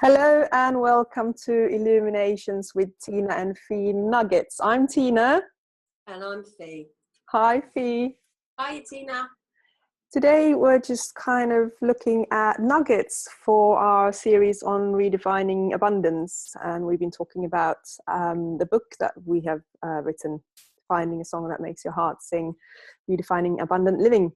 Hello and welcome to Illuminations with Tiina and Fi Nuggets. I'm Tiina. And I'm Fi. Hi Fi. Hi Tiina. Today we're just kind of looking at nuggets for our series on redefining abundance. And we've been talking about the book that we have written, Finding a Song That Makes Your Heart Sing, Redefining Abundant Living.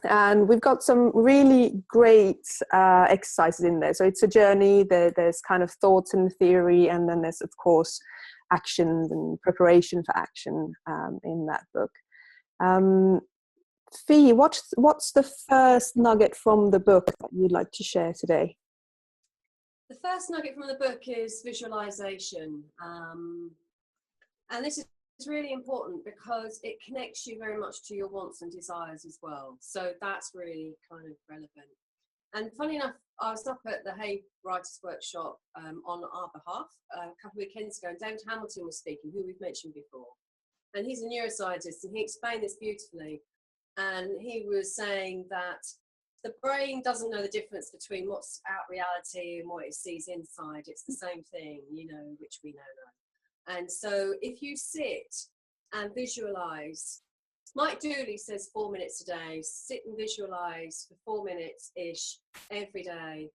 And we've got some really great exercises in there. So it's a journey. There's kind of thoughts and theory, and then there's, of course, actions and preparation for action in that book. Fi, what's the first nugget from the book that you'd like to share today? The first nugget from the book is visualization. And this is really important because it connects you very much to your wants and desires as well. So that's really kind of relevant. And funny enough, I was up at the Hay Writers Workshop on our behalf a couple of weekends ago, and David Hamilton was speaking, who we've mentioned before. And he's a neuroscientist, and he explained this beautifully. And he was saying that the brain doesn't know the difference between what's out reality and what it sees inside. It's the same thing, which we know now. And so if you sit and visualize, Mike Dooley says 4 minutes a day, sit and visualize for 4 minutes-ish every day,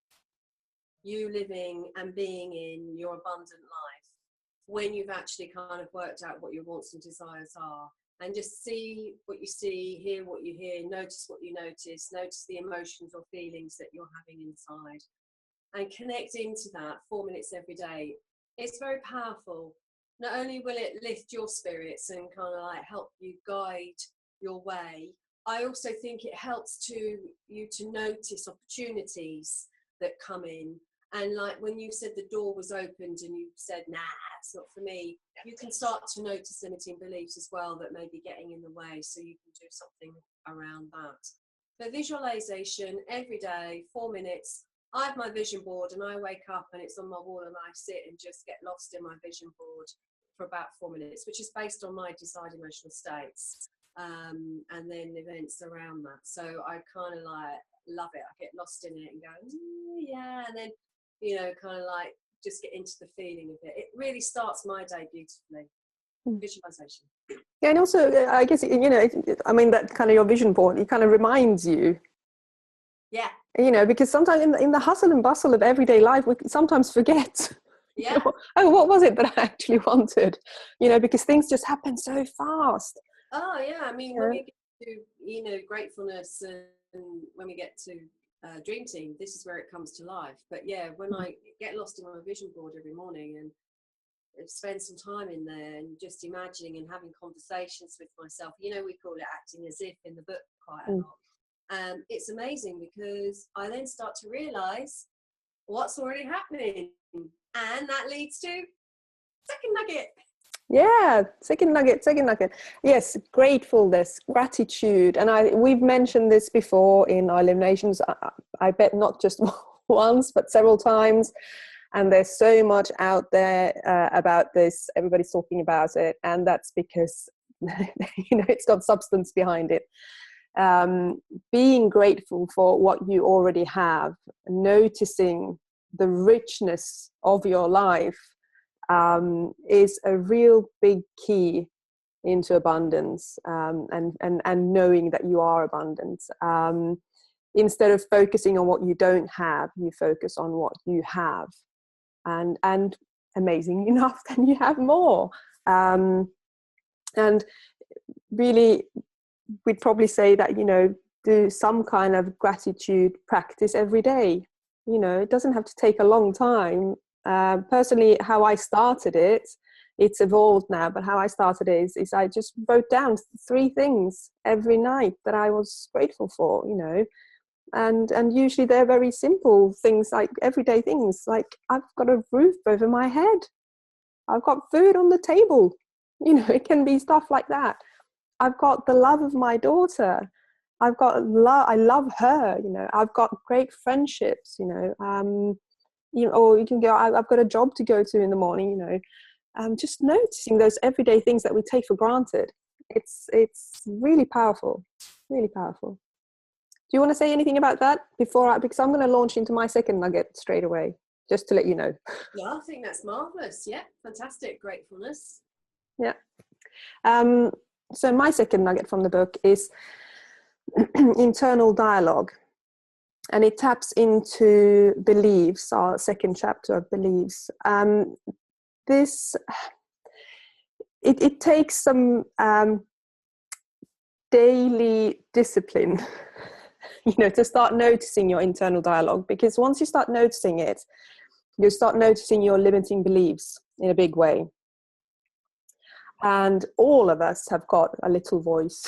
you living and being in your abundant life when you've actually kind of worked out what your wants and desires are. And just see what you see, hear what you hear, notice what you notice the emotions or feelings that you're having inside. And connect into that 4 minutes every day. It's very powerful. Not only will it lift your spirits and kind of like help you guide your way, I also think it helps you to notice opportunities that come in. And like when you said the door was opened and you said, nah, it's not for me, you can start to notice limiting beliefs as well that may be getting in the way, so you can do something around that. But visualization every day, 4 minutes. I have my vision board and I wake up and it's on my wall and I sit and just get lost in my vision board for about 4 minutes, which is based on my desired emotional states and then events around that. So I kind of like love it. I get lost in it and go, yeah, and then kind of like just get into the feeling of it. It really starts my day beautifully. Visualization. Yeah, and also I guess that kind of your vision board, it kind of reminds you. Yeah. Because sometimes in the hustle and bustle of everyday life, we sometimes forget. Yeah. Oh, what was it that I actually wanted? Because things just happen so fast. Oh yeah, I mean, when we get to gratefulness and when we get to dream team, this is where it comes to life. But yeah, when I get lost in my vision board every morning and spend some time in there and just imagining and having conversations with myself, we call it acting as if in the book quite a lot. It's amazing because I then start to realize what's already happening, and that leads to second nugget. Yeah, second nugget. Yes, gratefulness, gratitude. And we've mentioned this before in our eliminations, I bet not just once, but several times. And there's so much out there about this. Everybody's talking about it. And that's because, it's got substance behind it. Being grateful for what you already have, noticing the richness of your life, is a real big key into abundance, and knowing that you are abundant. Instead of focusing on what you don't have, you focus on what you have, and amazing enough, then you have more. And really, we'd probably say that do some kind of gratitude practice every day. It doesn't have to take a long time. Personally, how I started it's evolved now, but how I started is I just wrote down 3 things every night that I was grateful for, and usually they're very simple things, like everyday things, like I've got a roof over my head, I've got food on the table, it can be stuff like that. I've got the love of my daughter, I've got love, I love her, I've got great friendships, or you can go, I've got a job to go to in the morning, just noticing those everyday things that we take for granted. It's really powerful, really powerful. Do you want to say anything about that because I'm going to launch into my second nugget straight away? just to let you know. Yeah, I think that's marvelous. Yeah, fantastic. Gratefulness. Yeah. So my second nugget from the book is internal dialogue, and it taps into beliefs, our second chapter of beliefs. It takes some daily discipline to start noticing your internal dialogue, because once you start noticing it, you start noticing your limiting beliefs in a big way. And all of us have got a little voice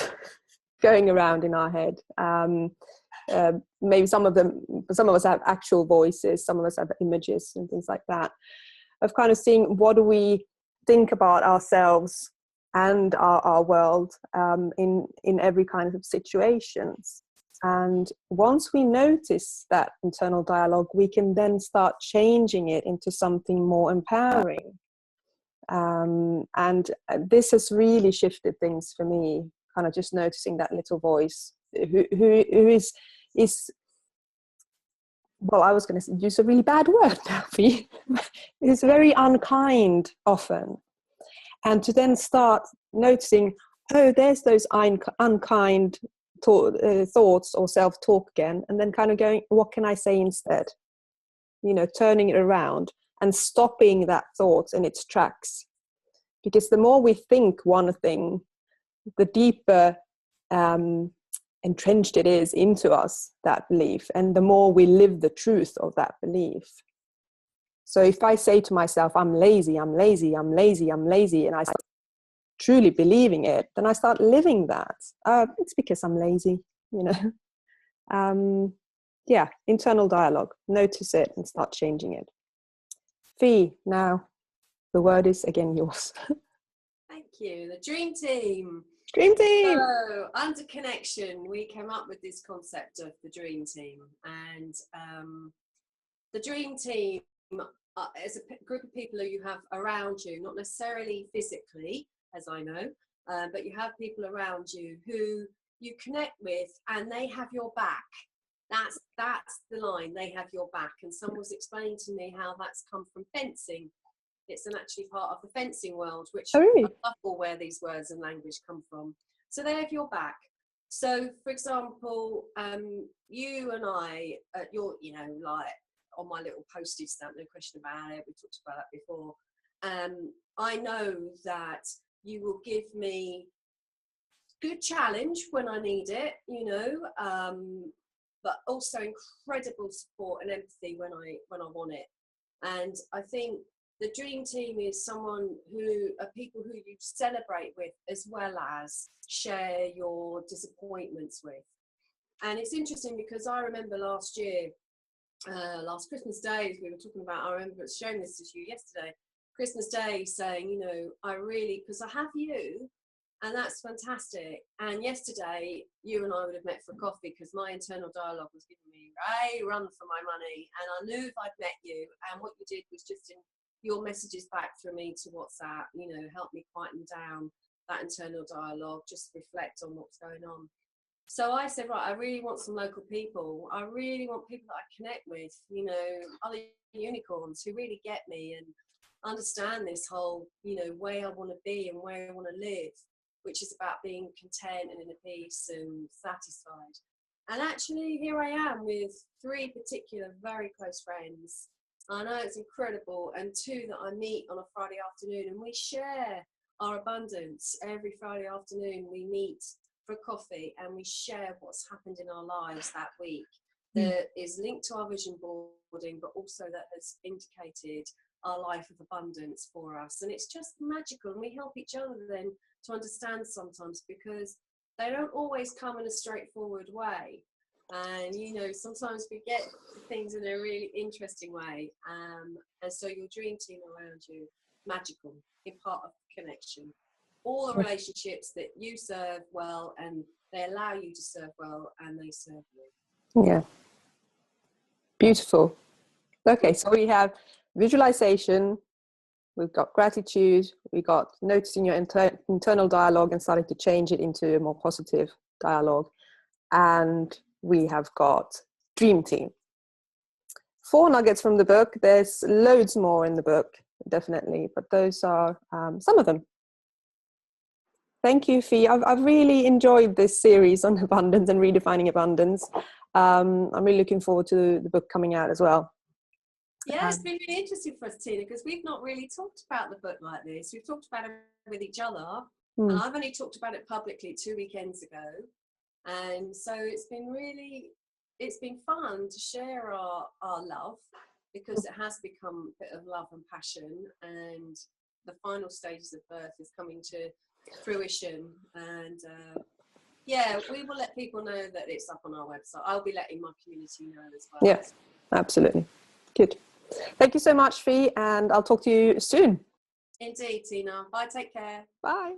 going around in our head. Maybe some of us have actual voices, some of us have images and things like that, of kind of seeing what do we think about ourselves and our world in every kind of situations. And once we notice that internal dialogue, we can then start changing it into something more empowering. And this has really shifted things for me, kind of just noticing that little voice who is well, I was going to use a really bad word now, Fi. It's very unkind often. And to then start noticing, oh, there's those unkind thoughts or self-talk again, and then kind of going, what can I say instead? Turning it around and stopping that thought in its tracks. Because the more we think one thing, the deeper entrenched it is into us, that belief, and the more we live the truth of that belief. So if I say to myself, I'm lazy, I'm lazy, I'm lazy, I'm lazy, and I start truly believing it, then I start living that. It's because I'm lazy, Yeah, internal dialogue. Notice it and start changing it. Fi, now the word is again yours. Thank you. The dream team. Dream team. So, under connection, we came up with this concept of the dream team, and the dream team is a group of people who you have around you, not necessarily physically, as I know, but you have people around you who you connect with, and they have your back. That's the line. They have your back. And someone was explaining to me how that's come from fencing. It's actually part of the fencing world, which really? I love where these words and language come from. So they have your back. So, for example, you and I, like on my little postage stamp, no question about it, we talked about that before. I know that you will give me good challenge when I need it, but also incredible support and empathy when I want it. And I think the dream team is people who you celebrate with, as well as share your disappointments with. And it's interesting because I remember last year, last Christmas Day, as we were talking about, I remember showing this to you yesterday, Christmas Day, saying, because I have you, and that's fantastic. And yesterday, you and I would have met for coffee because my internal dialogue was giving me a run for my money. And I knew if I'd met you, and what you did was just in your messages back through me to WhatsApp, help me quieten down that internal dialogue, just reflect on what's going on. So I said, right, I really want some local people. I really want people that I connect with, other unicorns who really get me and understand this whole, way I want to be and where I want to live, which is about being content and in a peace and satisfied. And actually, here I am with 3 particular very close friends. I know it's incredible, and 2 that I meet on a Friday afternoon, and we share our abundance. Every Friday afternoon we meet for coffee and we share what's happened in our lives that week that is linked to our vision boarding, but also that has indicated our life of abundance for us. And it's just magical, and we help each other then to understand sometimes, because they don't always come in a straightforward way. And sometimes we get things in a really interesting way, and so your dream team around you, magical, in part of connection. All the relationships that you serve well, and they allow you to serve well, and they serve you. Yeah, beautiful. Okay, so we have visualization, we've got gratitude, we got noticing your internal dialogue and starting to change it into a more positive dialogue, and we have got dream team. 4 nuggets from the book. There's loads more in the book, definitely, but those are some of them. Thank you, Fi. I've really enjoyed this series on abundance and redefining abundance. I'm really looking forward to the book coming out as well. Yeah, it's been really interesting for us, Tiina, because we've not really talked about the book like this. We've talked about it with each other, and I've only talked about it publicly 2 weekends ago. And so it's been fun to share our love, because it has become a bit of love and passion, and the final stages of birth is coming to fruition. And yeah, we will let people know that it's up on our website. I'll be letting my community know as well. Yes, absolutely. Good. Thank you so much, Fi, and I'll talk to you soon. Indeed, Tiina. Bye, take care. Bye.